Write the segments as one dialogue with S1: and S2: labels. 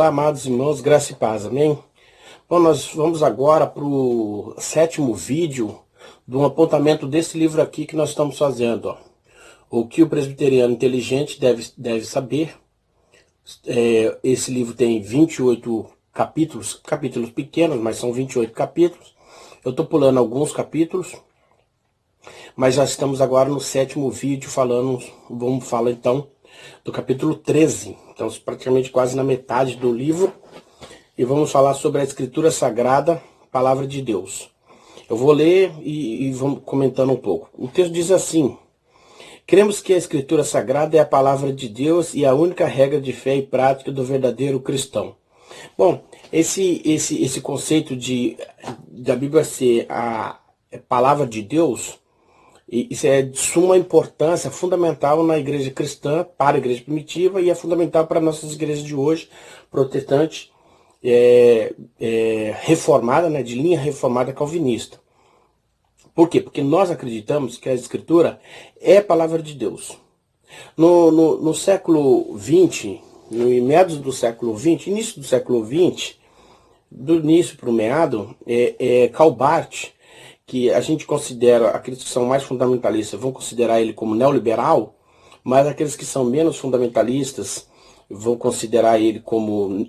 S1: Olá, amados irmãos, graça e paz, amém? Bom, nós vamos agora para o 7º vídeo do apontamento desse livro aqui que nós estamos fazendo, ó. O que o presbiteriano inteligente deve saber. Esse livro tem 28 capítulos pequenos, mas são 28 capítulos. Eu estou pulando alguns capítulos, mas já estamos agora no 7º vídeo vamos falar então do capítulo 13. Então, praticamente quase na metade do livro. E vamos falar sobre a Escritura Sagrada, Palavra de Deus. Eu vou ler e vamos comentando um pouco. O texto diz assim: cremos que a Escritura Sagrada é a Palavra de Deus e a única regra de fé e prática do verdadeiro cristão. Bom, esse conceito da Bíblia ser a Palavra de Deus, isso é de suma importância, fundamental na igreja cristã, para a igreja primitiva, e é fundamental para nossas igrejas de hoje, protestantes, reformada, né, de linha reformada calvinista. Por quê? Porque nós acreditamos que a Escritura é a palavra de Deus. No século XX, no meados do século XX, início do século XX, do início para o meado, Calbart, que a gente considera, aqueles que são mais fundamentalistas vão considerar ele como neoliberal, mas aqueles que são menos fundamentalistas vão considerar ele como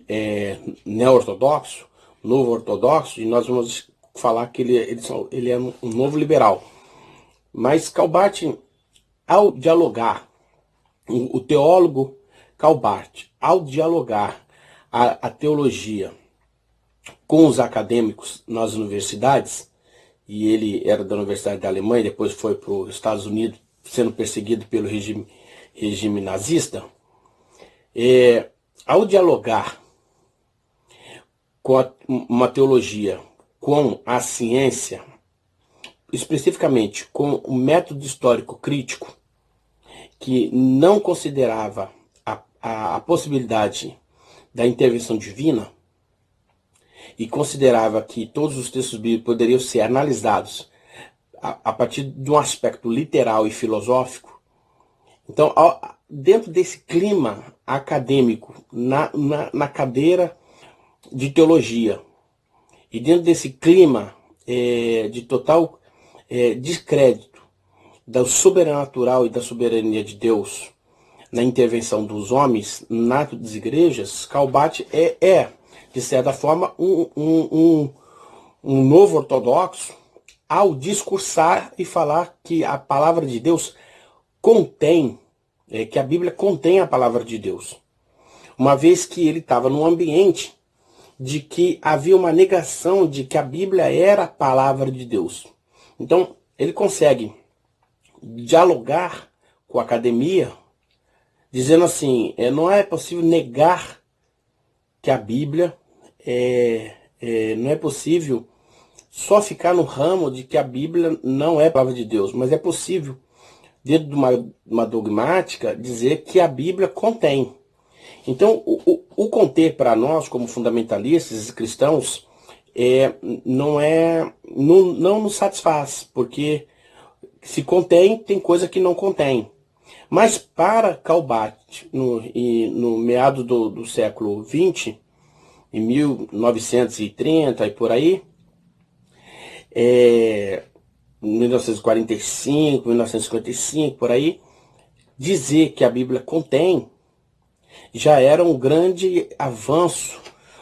S1: neo-ortodoxo, novo ortodoxo, e nós vamos falar que ele é um novo liberal. Mas Calbart, ao dialogar, o teólogo Calbart, ao dialogar a teologia com os acadêmicos nas universidades, e ele era da Universidade da Alemanha, depois foi para os Estados Unidos, sendo perseguido pelo regime nazista, ao dialogar com uma teologia, com a ciência, especificamente com o método histórico crítico, que não considerava a possibilidade da intervenção divina, e considerava que todos os textos bíblicos poderiam ser analisados a partir de um aspecto literal e filosófico. Então, dentro desse clima acadêmico, na cadeira de teologia, e dentro desse clima de total descrédito do sobrenatural e da soberania de Deus na intervenção dos homens das igrejas, Calbart de certa forma, um novo ortodoxo, ao discursar e falar que a palavra de Deus contém, que a Bíblia contém a palavra de Deus. Uma vez que ele estava num ambiente de que havia uma negação de que a Bíblia era a palavra de Deus. Então, ele consegue dialogar com a academia, dizendo assim, não é possível negar que a Bíblia não é possível só ficar no ramo de que a Bíblia não é a palavra de Deus, mas é possível, dentro de uma dogmática, dizer que a Bíblia contém. Então, o conter para nós, como fundamentalistas e cristãos, não nos satisfaz, porque se contém, tem coisa que não contém. Mas para Calbart, no meado do século XX, em 1930 e por aí, 1945, 1955, por aí, dizer que a Bíblia contém já era um grande avanço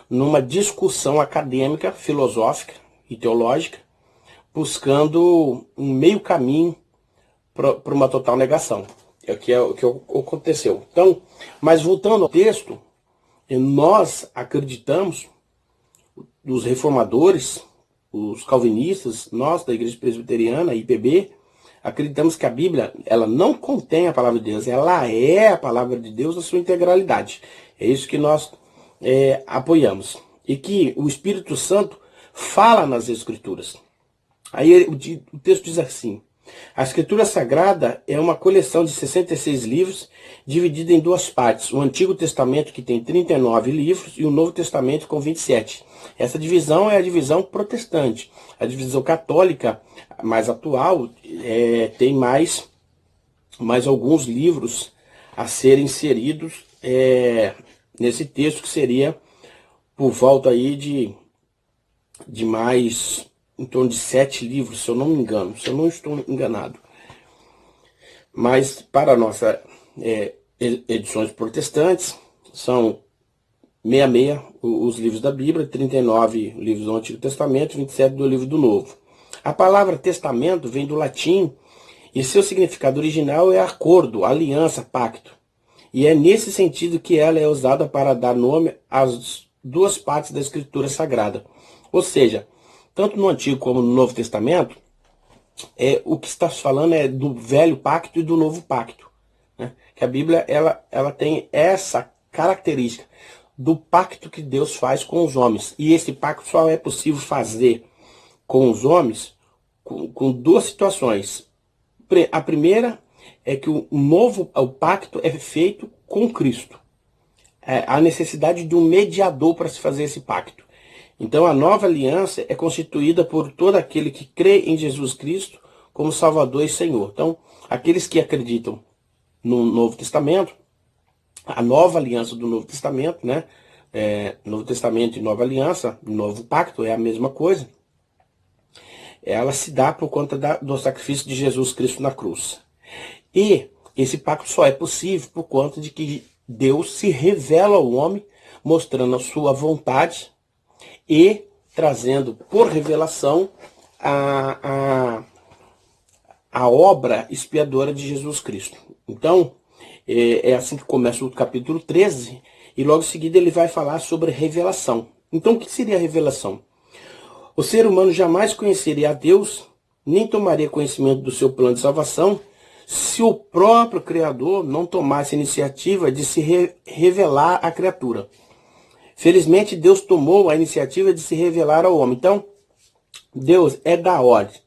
S1: numa discussão acadêmica, filosófica e teológica, buscando um meio caminho para uma total negação. É o que aconteceu. Então, mas voltando ao texto, nós acreditamos, os reformadores, os calvinistas, nós da Igreja Presbiteriana, IPB, acreditamos que a Bíblia, ela não contém a palavra de Deus, ela é a palavra de Deus na sua integralidade. É isso que nós apoiamos. E que o Espírito Santo fala nas Escrituras. Aí o texto diz assim: a Escritura Sagrada é uma coleção de 66 livros, dividida em duas partes. O Antigo Testamento, que tem 39 livros, e o Novo Testamento, com 27. Essa divisão é a divisão protestante. A divisão católica, mais atual, tem mais alguns livros a serem inseridos nesse texto, que seria por volta aí de mais, em torno de 7 livros, se eu não me engano, se eu não estou enganado. Mas para nossas edições protestantes, são 66 os livros da Bíblia, 39 livros do Antigo Testamento, 27 do livro do Novo. A palavra testamento vem do latim e seu significado original é acordo, aliança, pacto. E é nesse sentido que ela é usada para dar nome às duas partes da Escritura Sagrada. Ou seja, tanto no Antigo como no Novo Testamento, o que está falando é do velho pacto e do novo pacto. Né? Que a Bíblia ela tem essa característica do pacto que Deus faz com os homens. E esse pacto só é possível fazer com os homens com duas situações. A primeira é que o pacto é feito com Cristo. A necessidade de um mediador para se fazer esse pacto. Então a nova aliança é constituída por todo aquele que crê em Jesus Cristo como Salvador e Senhor. Então, aqueles que acreditam no Novo Testamento, a nova aliança do Novo Testamento, né? Novo Testamento e nova aliança, novo pacto, é a mesma coisa. Ela se dá por conta do sacrifício de Jesus Cristo na cruz. E esse pacto só é possível por conta de que Deus se revela ao homem, mostrando a sua vontade e trazendo por revelação a obra expiadora de Jesus Cristo. Então, é assim que começa o capítulo 13, e logo em seguida ele vai falar sobre revelação. Então, o que seria a revelação? O ser humano jamais conheceria a Deus, nem tomaria conhecimento do seu plano de salvação, se o próprio Criador não tomasse a iniciativa de se revelar à criatura. Felizmente, Deus tomou a iniciativa de se revelar ao homem. Então, Deus é da ordem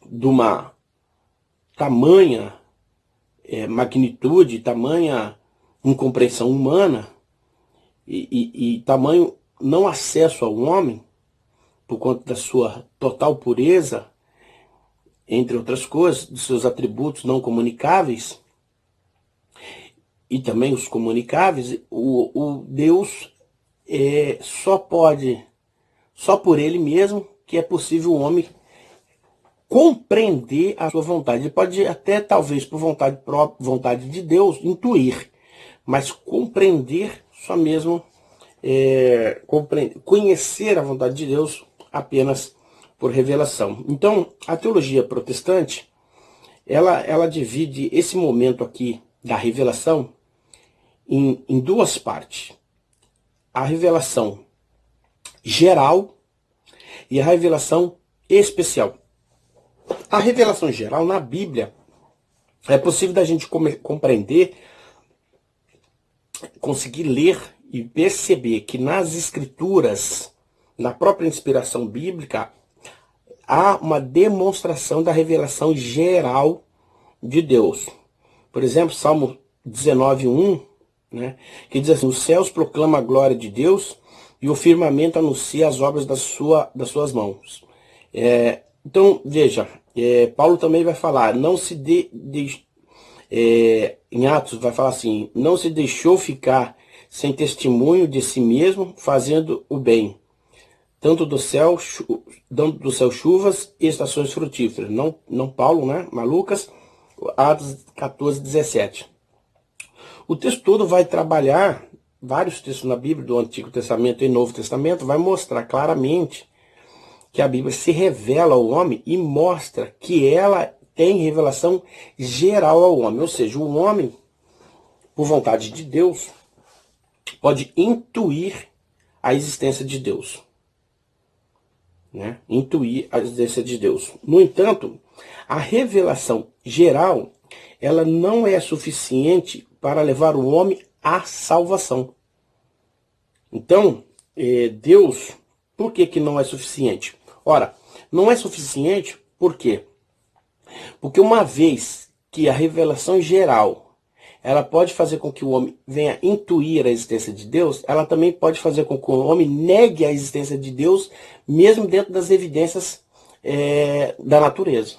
S1: de uma tamanha magnitude, tamanha incompreensão humana e tamanho não acesso ao homem, por conta da sua total pureza, entre outras coisas, dos seus atributos não comunicáveis, e também os comunicáveis, o Deus só por ele mesmo, que é possível o homem compreender a sua vontade. Ele pode até, talvez, por vontade de Deus, intuir, mas compreender só mesmo, conhecer a vontade de Deus apenas por revelação. Então, a teologia protestante, ela divide esse momento aqui da revelação em duas partes. A revelação geral e a revelação especial. A revelação geral na Bíblia é possível da gente compreender, conseguir ler e perceber que nas Escrituras, na própria inspiração bíblica, há uma demonstração da revelação geral de Deus. Por exemplo, Salmo 19:1, né, que diz assim: os céus proclamam a glória de Deus e o firmamento anuncia as obras das suas mãos. Então, veja, Paulo também vai falar, em Atos vai falar assim, não se deixou ficar sem testemunho de si mesmo, fazendo o bem, tanto do céu chuvas e estações frutíferas. Não Paulo, né? Mas Lucas, Atos 14:17. O texto todo vai trabalhar, vários textos na Bíblia, do Antigo Testamento e Novo Testamento, vai mostrar claramente que a Bíblia se revela ao homem e mostra que ela tem revelação geral ao homem. Ou seja, o homem, por vontade de Deus, pode intuir a existência de Deus. Né? Intuir a existência de Deus. No entanto, a revelação geral, ela não é suficiente para levar o homem à salvação. Então, Deus, por que não é suficiente? Ora, não é suficiente por quê? Porque uma vez que a revelação geral, ela pode fazer com que o homem venha intuir a existência de Deus, ela também pode fazer com que o homem negue a existência de Deus, mesmo dentro das evidências da natureza.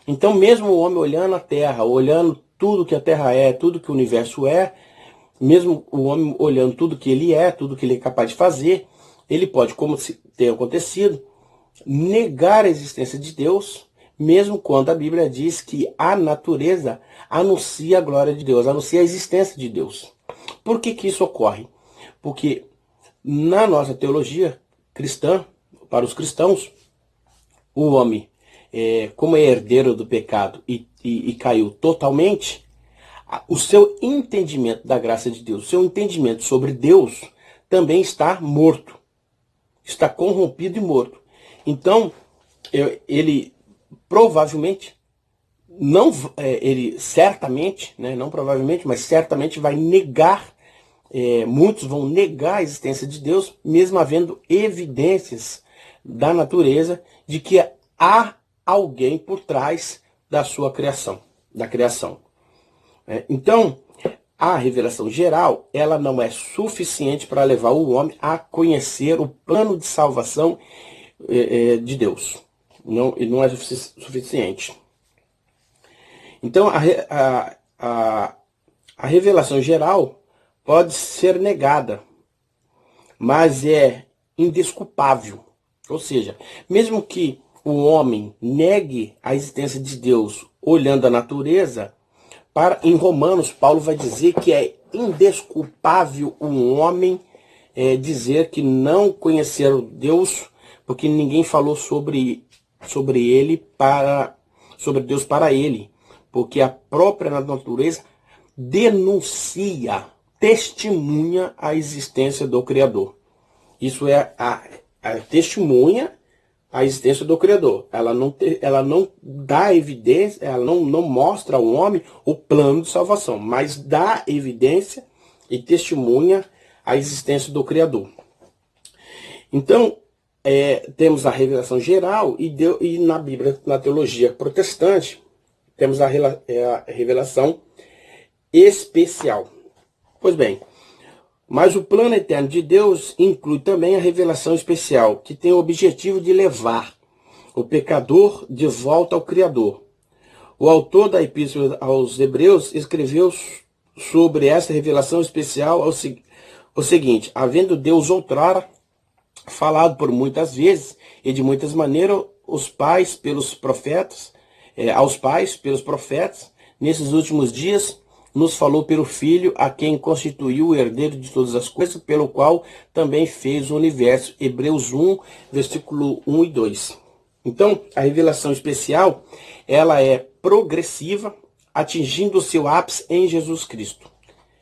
S1: Então, mesmo o homem olhando a Terra, olhando tudo que a Terra é, tudo que o universo é, mesmo o homem olhando tudo que ele é, tudo que ele é capaz de fazer, ele pode, como tem acontecido, negar a existência de Deus, mesmo quando a Bíblia diz que a natureza anuncia a glória de Deus, anuncia a existência de Deus. Por que que isso ocorre? Porque na nossa teologia cristã, para os cristãos, o homem, como é herdeiro do pecado e caiu totalmente, o seu entendimento da graça de Deus, o seu entendimento sobre Deus também está morto, está corrompido e morto. Então, ele provavelmente, não, ele certamente, né, não provavelmente, mas certamente vai negar, muitos vão negar a existência de Deus, mesmo havendo evidências da natureza de que há alguém por trás da sua criação, da criação. Então, a revelação geral, ela não é suficiente para levar o homem a conhecer o plano de salvação de Deus. Não é suficiente. Então, a revelação geral pode ser negada, mas é indesculpável. Ou seja, mesmo que o homem negue a existência de Deus olhando a natureza, em Romanos, Paulo vai dizer que é indesculpável um homem dizer que não conheceu Deus, porque ninguém falou sobre Deus para ele, porque a própria natureza denuncia, testemunha a existência do Criador. Isso é a testemunha a existência do Criador. Ela não dá evidência, ela não mostra ao homem o plano de salvação, mas dá evidência e testemunha a existência do Criador. Então, temos a revelação geral e na Bíblia, na teologia protestante, temos a revelação especial. Pois bem, mas o plano eterno de Deus inclui também a revelação especial, que tem o objetivo de levar o pecador de volta ao Criador. O autor da Epístola aos Hebreus escreveu sobre essa revelação especial o seguinte: havendo Deus outrora falado por muitas vezes e de muitas maneiras aos pais pelos profetas, nesses últimos dias nos falou pelo Filho, a quem constituiu o herdeiro de todas as coisas, pelo qual também fez o universo. Hebreus 1, versículo 1 e 2. Então, a revelação especial, ela é progressiva, atingindo o seu ápice em Jesus Cristo.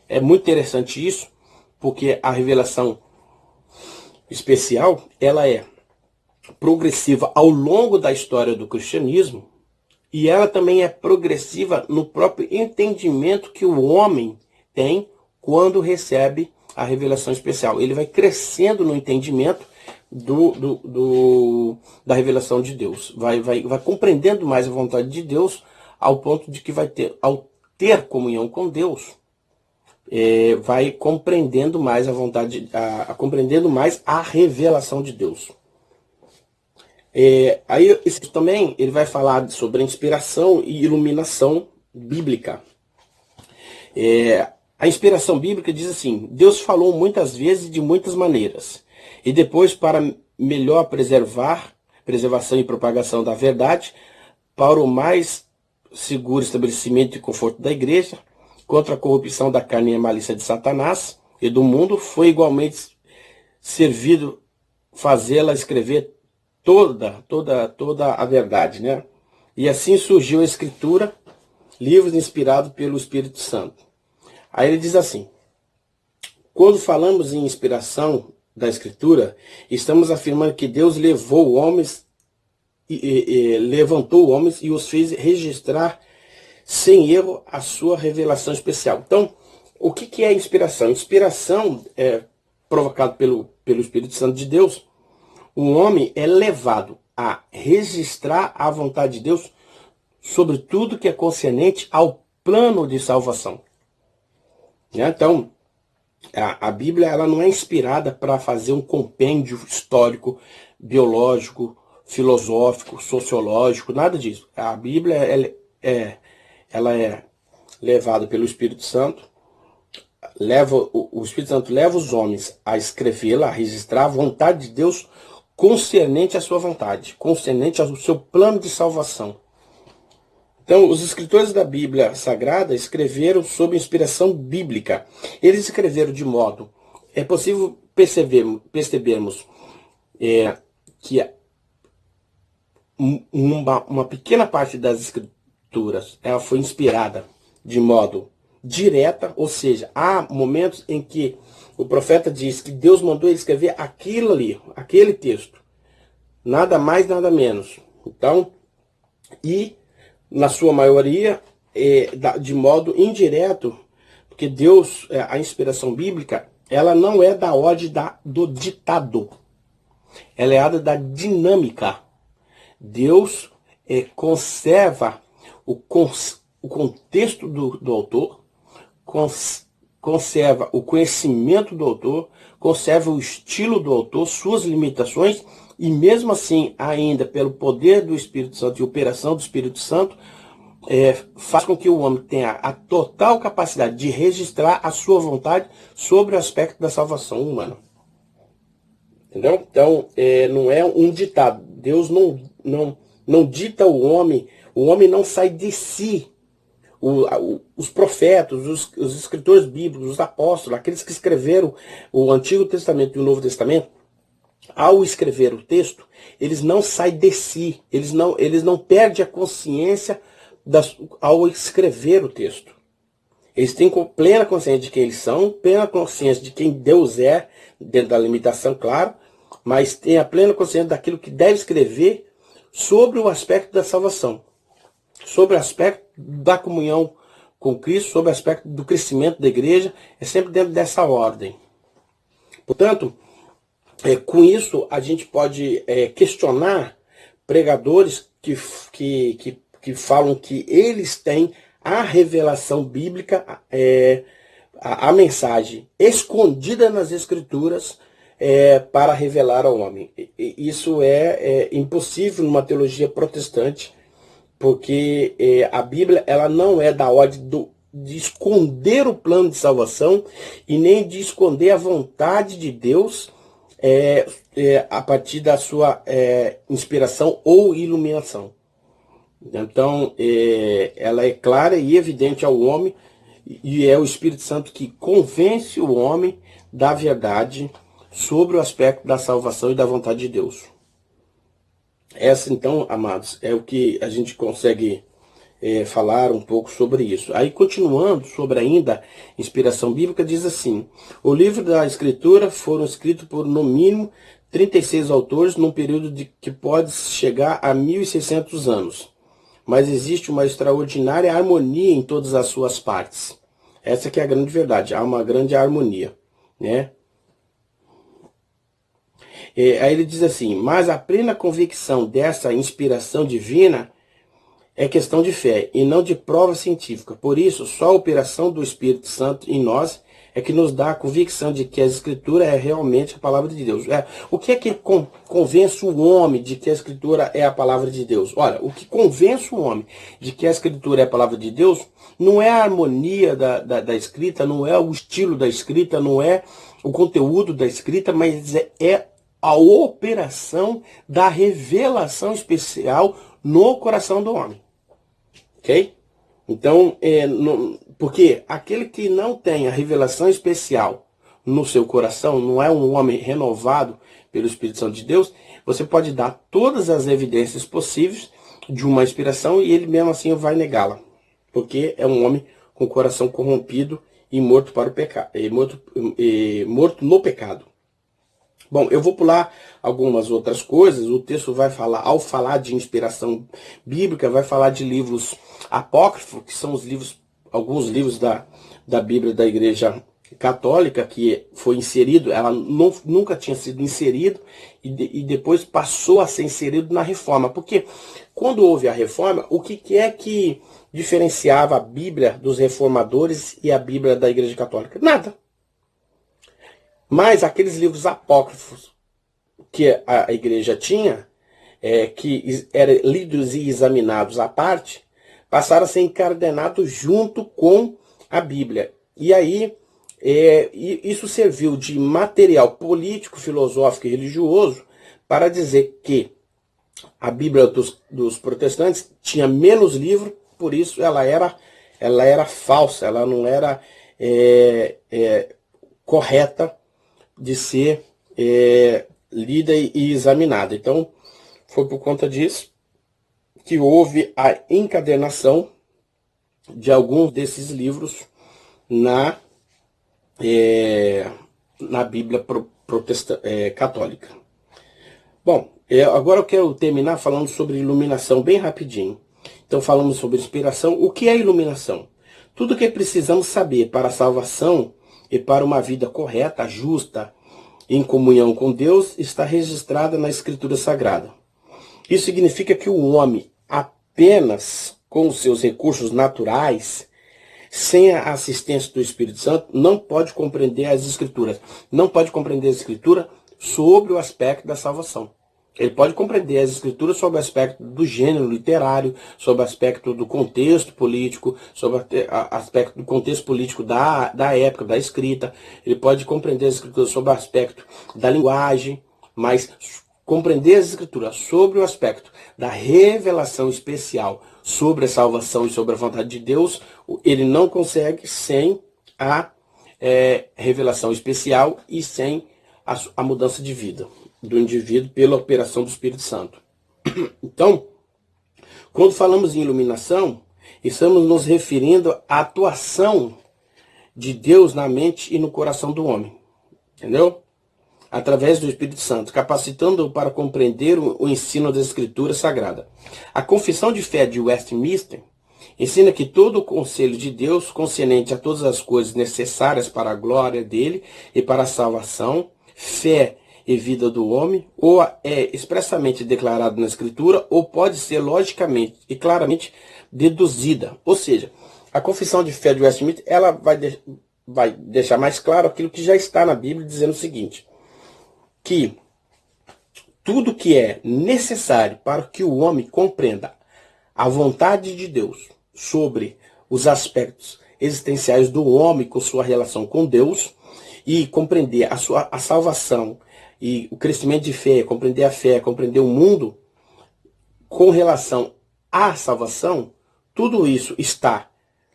S1: É muito interessante isso, porque a revelação especial, ela é progressiva ao longo da história do cristianismo, e ela também é progressiva no próprio entendimento que o homem tem quando recebe a revelação especial. Ele vai crescendo no entendimento da revelação de Deus. Vai compreendendo mais a vontade de Deus, ao ponto de que ao ter comunhão com Deus, vai compreendendo mais a vontade, compreendendo mais a revelação de Deus. Aí isso também ele vai falar sobre a inspiração e iluminação bíblica. A inspiração bíblica diz assim: Deus falou muitas vezes de muitas maneiras, e depois, para melhor preservação e propagação da verdade, para o mais seguro estabelecimento e conforto da igreja, contra a corrupção da carne e a malícia de Satanás e do mundo, foi igualmente servido fazê-la escrever toda a verdade, né? E assim surgiu a Escritura, livros inspirados pelo Espírito Santo. Aí ele diz assim: quando falamos em inspiração da Escritura, estamos afirmando que Deus levantou homens e os fez registrar sem erro a sua revelação especial. Então, o que é inspiração? Inspiração é provocado pelo Espírito Santo de Deus. O homem é levado a registrar a vontade de Deus sobre tudo que é concernente ao plano de salvação. Então, a Bíblia ela não é inspirada para fazer um compêndio histórico, biológico, filosófico, sociológico, nada disso. A Bíblia ela é levada pelo Espírito Santo o Espírito Santo leva os homens a escrevê-la, a registrar a vontade de Deus concernente à sua vontade, concernente ao seu plano de salvação. Então, os escritores da Bíblia Sagrada escreveram sob inspiração bíblica. Eles escreveram de modo... É possível percebermos que uma pequena parte das escrituras ela foi inspirada de modo direta, ou seja, há momentos em que o profeta diz que Deus mandou ele escrever aquilo ali, aquele texto. Nada mais, nada menos. Então, e na sua maioria, de modo indireto, porque Deus, a inspiração bíblica, ela não é da ordem do ditado. Ela é a da dinâmica. Deus conserva o contexto do autor, conserva o conhecimento do autor, conserva o estilo do autor, suas limitações, e mesmo assim, ainda pelo poder do Espírito Santo e operação do Espírito Santo, faz com que o homem tenha a total capacidade de registrar a sua vontade sobre o aspecto da salvação humana. Entendeu? Então, não é um ditado. Deus não dita o homem não sai de si. Os profetas, os escritores bíblicos, os apóstolos, aqueles que escreveram o Antigo Testamento e o Novo Testamento, ao escrever o texto, eles não saem de si, eles não perdem a consciência ao escrever o texto. Eles têm plena consciência de quem eles são, plena consciência de quem Deus é, dentro da limitação, claro, mas têm a plena consciência daquilo que deve escrever sobre o aspecto da salvação, sobre o aspecto da comunhão com Cristo, sobre o aspecto do crescimento da igreja, é sempre dentro dessa ordem. Portanto, com isso a gente pode questionar pregadores que falam que eles têm a revelação bíblica, a mensagem escondida nas Escrituras para revelar ao homem. Isso é impossível numa teologia protestante, porque a Bíblia ela não é da ordem de esconder o plano de salvação e nem de esconder a vontade de Deus a partir da sua inspiração ou iluminação. Então, ela é clara e evidente ao homem, e é o Espírito Santo que convence o homem da verdade sobre o aspecto da salvação e da vontade de Deus. Essa, então, amados, é o que a gente consegue falar um pouco sobre isso. Aí, continuando sobre ainda inspiração bíblica, diz assim: o livro da Escritura foram escritos por, no mínimo, 36 autores, num período que pode chegar a 1.600 anos. Mas existe uma extraordinária harmonia em todas as suas partes. Essa que é a grande verdade, há uma grande harmonia, né? Aí ele diz assim: mas a plena convicção dessa inspiração divina é questão de fé e não de prova científica. Por isso, só a operação do Espírito Santo em nós é que nos dá a convicção de que a Escritura é realmente a palavra de Deus. O que é que convence o homem de que a Escritura é a palavra de Deus? Olha, o que convence o homem de que a Escritura é a palavra de Deus não é a harmonia da escrita, não é o estilo da escrita, não é o conteúdo da escrita, mas é a operação da revelação especial no coração do homem. Ok? Então, porque aquele que não tem a revelação especial no seu coração, não é um homem renovado pelo Espírito Santo de Deus, você pode dar todas as evidências possíveis de uma inspiração e ele mesmo assim vai negá-la. Porque é um homem com o coração corrompido e morto para o pecado, morto no pecado. Bom, eu vou pular algumas outras coisas. O texto vai falar, ao falar de inspiração bíblica, vai falar de livros apócrifos, que são alguns livros da Bíblia da Igreja Católica, que foi inserido, ela nunca tinha sido inserido, e depois passou a ser inserido na Reforma. Porque quando houve a Reforma, o que é que diferenciava a Bíblia dos reformadores e a Bíblia da Igreja Católica? Nada. Mas aqueles livros apócrifos que a igreja tinha, que eram lidos e examinados à parte, passaram a ser encadernados junto com a Bíblia. E aí E isso serviu de material político, filosófico e religioso para dizer que a Bíblia dos protestantes tinha menos livro, por isso ela era falsa, ela não era correta de ser lida e examinada. Então, foi por conta disso que houve a encadernação de alguns desses livros na Bíblia católica. Bom, agora eu quero terminar falando sobre iluminação bem rapidinho. Então falamos sobre inspiração. O que é iluminação? Tudo o que precisamos saber para a salvação e para uma vida correta, justa, em comunhão com Deus, está registrada na Escritura Sagrada. Isso significa que o homem, apenas com os seus recursos naturais, sem a assistência do Espírito Santo, não pode compreender as Escrituras. Não pode compreender a Escritura sobre o aspecto da salvação. Ele pode compreender as Escrituras sobre o aspecto do gênero literário, sobre o aspecto do contexto político, sobre o aspecto do contexto político da época, da escrita. Ele pode compreender as Escrituras sobre o aspecto da linguagem, mas compreender as Escrituras sobre o aspecto da revelação especial sobre a salvação e sobre a vontade de Deus, ele não consegue sem a revelação especial e sem a mudança de vida do indivíduo pela operação do Espírito Santo. Então, quando falamos em iluminação, estamos nos referindo à atuação de Deus na mente e no coração do homem. Entendeu? Através do Espírito Santo, capacitando-o para compreender o ensino da Escritura Sagrada. A Confissão de Fé de Westminster ensina que todo o conselho de Deus, concernente a todas as coisas necessárias para a glória dele e para a salvação, fé e vida do homem, ou é expressamente declarado na Escritura, ou pode ser logicamente e claramente deduzida. Ou seja, a Confissão de Fé de Westminster, ela vai deixar mais claro aquilo que já está na Bíblia, dizendo o seguinte: que tudo que é necessário para que o homem compreenda a vontade de Deus sobre os aspectos existenciais do homem com sua relação com Deus e compreender a salvação e o crescimento de fé, compreender o mundo com relação à salvação, tudo isso está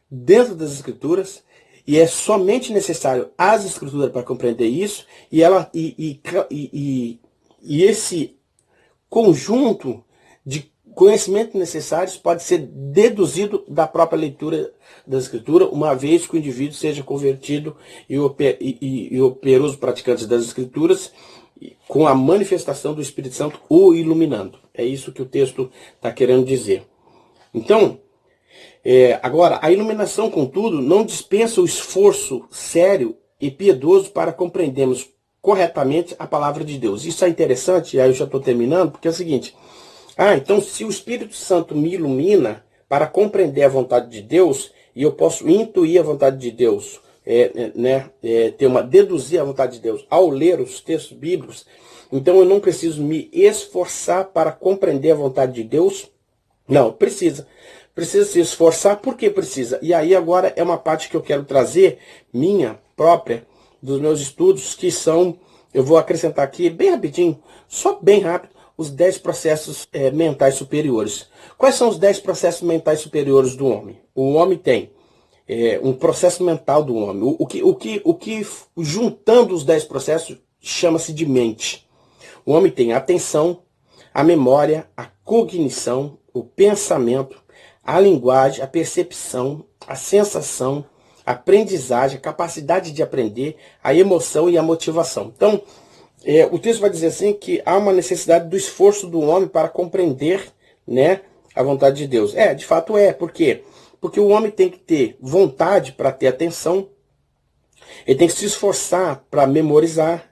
S1: dentro das Escrituras. E é somente necessário as Escrituras para compreender isso, e esse conjunto de conhecimentos necessários pode ser deduzido da própria leitura da Escritura, uma vez que o indivíduo seja convertido e operoso praticante das Escrituras, com a manifestação do Espírito Santo o iluminando. É isso que o texto está querendo dizer. Então, agora, a iluminação, contudo, não dispensa o esforço sério e piedoso para compreendermos corretamente a palavra de Deus. Isso é interessante, e aí eu já estou terminando, porque é o seguinte: então se o Espírito Santo me ilumina para compreender a vontade de Deus, e eu posso intuir a vontade de Deus, deduzir a vontade de Deus ao ler os textos bíblicos, então eu não preciso me esforçar para compreender a vontade de Deus? Não, precisa se esforçar. Por que precisa? E aí agora é uma parte que eu quero trazer, minha própria, dos meus estudos, que são, eu vou acrescentar aqui bem rapidinho, só bem rápido, os 10 processos mentais superiores. Quais são os 10 processos mentais superiores do homem? O homem tem um processo mental do homem. O que juntando os 10 processos, chama-se de mente. O homem tem a atenção, a memória, a cognição, o pensamento, a linguagem, a percepção, a sensação, a aprendizagem, a capacidade de aprender, a emoção e a motivação. Então, o texto vai dizer assim que há uma necessidade do esforço do homem para compreender, a vontade de Deus. De fato é. Por quê? Porque o homem tem que ter vontade para ter atenção, ele tem que se esforçar para memorizar,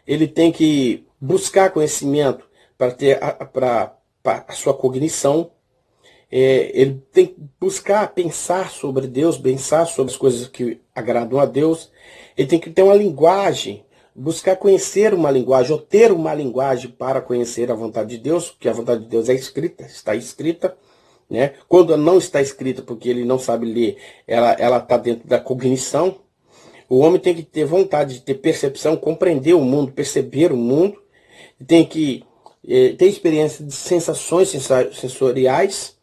S1: ele tem que buscar conhecimento para ter a sua cognição, ele tem que buscar pensar sobre Deus, pensar sobre as coisas que agradam a Deus, ele tem que ter uma linguagem, buscar conhecer uma linguagem, ou ter uma linguagem para conhecer a vontade de Deus, porque a vontade de Deus está escrita, Quando não está escrita porque ele não sabe ler, ela está dentro da cognição. O homem tem que ter vontade de ter percepção, compreender o mundo, perceber o mundo. Tem que ter experiência de sensações sensoriais.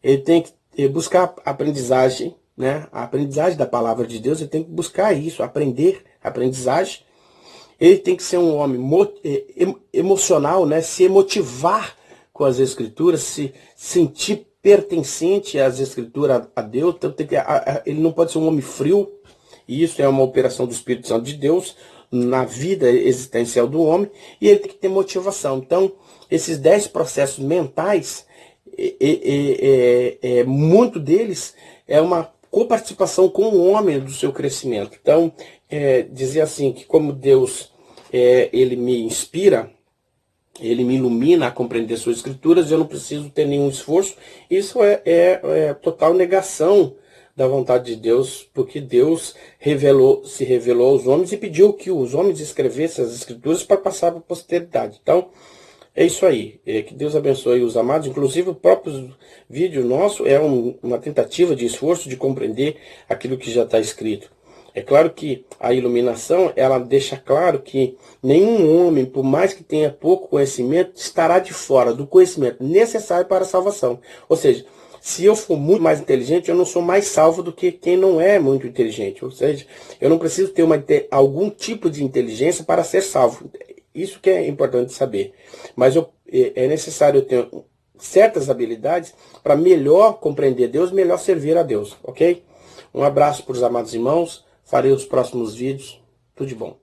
S1: Ele tem que buscar aprendizagem, né? A aprendizagem da palavra de Deus. Ele tem que buscar isso, aprender, aprendizagem. Ele tem que ser um homem emocional, né? Se emotivar com as Escrituras, se sentir pertencente às Escrituras, a Deus. Então, ele não pode ser um homem frio. E isso é uma operação do Espírito Santo de Deus na vida existencial do homem. E ele tem que ter motivação. Então, esses 10 processos mentais, muito deles é uma coparticipação com o homem do seu crescimento. Então, dizer assim, que como Deus, ele me inspira, ele me ilumina a compreender suas escrituras, eu não preciso ter nenhum esforço. Isso é total negação da vontade de Deus, porque Deus se revelou aos homens e pediu que os homens escrevessem as escrituras para passar para a posteridade. Então, é isso aí. Que Deus abençoe os amados. Inclusive, o próprio vídeo nosso é uma tentativa de esforço de compreender aquilo que já está escrito. É claro que a iluminação, ela deixa claro que nenhum homem, por mais que tenha pouco conhecimento, estará de fora do conhecimento necessário para a salvação. Ou seja, se eu for muito mais inteligente, eu não sou mais salvo do que quem não é muito inteligente. Ou seja, eu não preciso ter algum tipo de inteligência para ser salvo. Isso que é importante saber. Mas é necessário eu ter certas habilidades para melhor compreender Deus, melhor servir a Deus, ok? Um abraço para os amados irmãos. Farei os próximos vídeos. Tudo de bom.